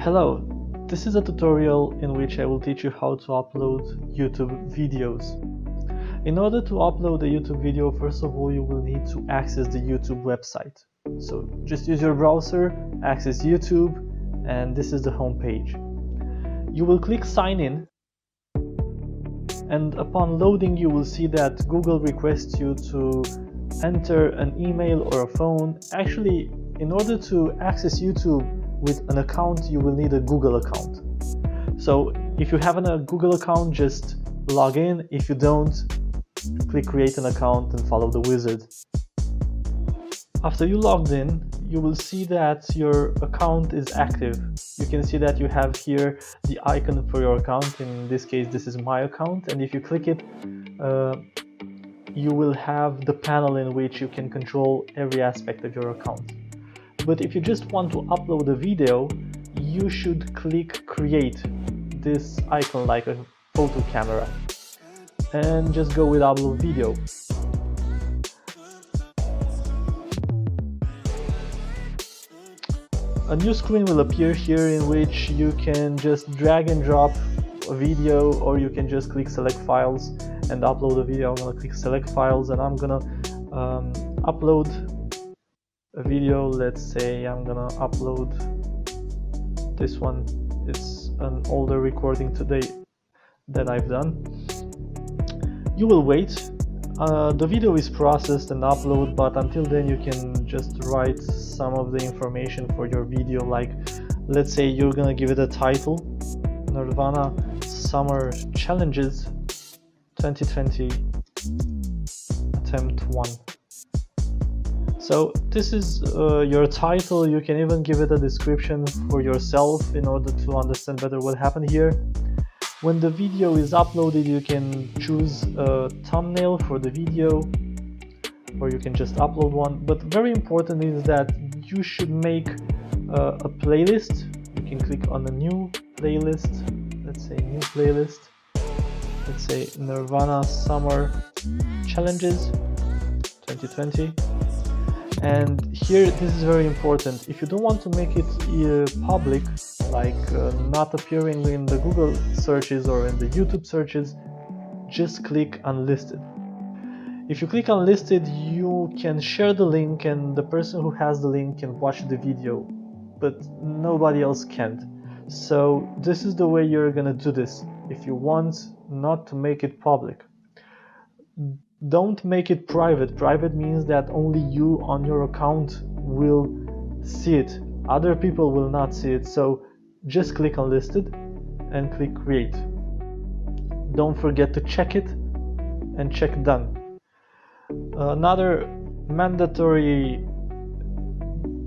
Hello, this is a tutorial in which I will teach you how to upload YouTube videos. In order to upload a YouTube video, first of all, you will need to access the YouTube website. So just use your browser, access YouTube, and this is the home page. You will click sign in, and upon loading you will see that Google requests you to enter an email or a phone. Actually, in order to access YouTube with an account, you will need a Google account. So if you have a Google account, just log in. If you don't, click create an account and follow the wizard. After you logged in, you will see that your account is active. You can see that you have here the icon for your account. In this case, this is my account, and if you click it, you will have the panel in which you can control every aspect of your account. But if you just want to upload a video, you should click create, this icon like a photo camera, and just go with upload video. A new screen will appear here in which you can just drag and drop a video, or you can just click select files and upload a video. I'm gonna click select files and I'm gonna upload a video. Let's say I'm gonna upload this one. It's an older recording today that I've done. You will wait. The video is processed and uploaded, but until then you can just write some of the information for your video, like let's say you're gonna give it a title: Nerdvana Summer Challenges 2020 Attempt 1. So this is your title. You can even give it a description for yourself in order to understand better what happened here. When the video is uploaded, you can choose a thumbnail for the video, or you can just upload one. But very important is that you should make a playlist. You can click on a new playlist. Let's say new playlist. Let's say Nerdvana Summer Challenges 2020. And here, this is very important. If you don't want to make it public, like not appearing in the Google searches or in the YouTube searches, just click unlisted. If you click unlisted, you can share the link and the person who has the link can watch the video, but nobody else can't. So this is the way you're gonna do this if you want not to make it public. Don't make it private. Private means that only you on your account will see it. Other people will not see it. So just click unlisted and click create. Don't forget to check it and check done. Another mandatory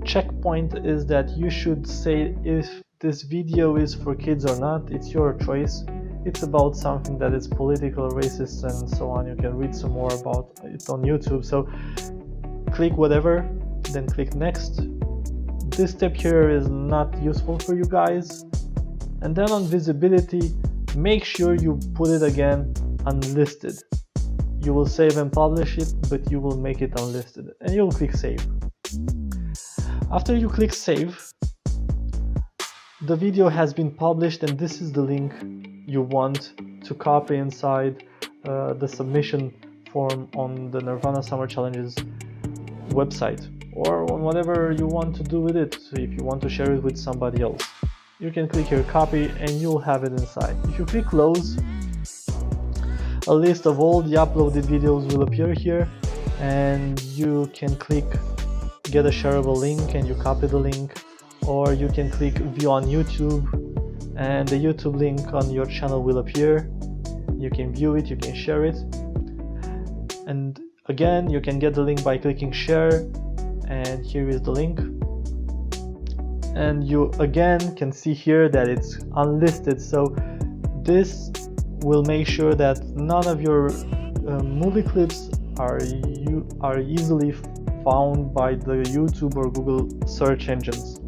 checkpoint is that you should say if this video is for kids or not. It's your choice. It's about something that is political, racist, and so on. You can read some more about it on YouTube. So click whatever, then click next. This step here is not useful for you guys. And then on visibility, make sure you put it again unlisted. You will save and publish it, but you will make it unlisted, and you'll click save. After you click save, the video has been published, and this is the link you want to copy inside the submission form on the Nerdvana Summer Challenges website, or on whatever you want to do with it. So if you want to share it with somebody else, you can click here copy and you'll have it inside. If you click close, a list of all the uploaded videos will appear here, and you can click get a shareable link and you copy the link, or you can click view on YouTube and the YouTube link on your channel will appear. You can view it, you can share it, and again you can get the link by clicking share, and here is the link. And you again can see here that it's unlisted, so this will make sure that none of your movie clips are easily found by the YouTube or Google search engines.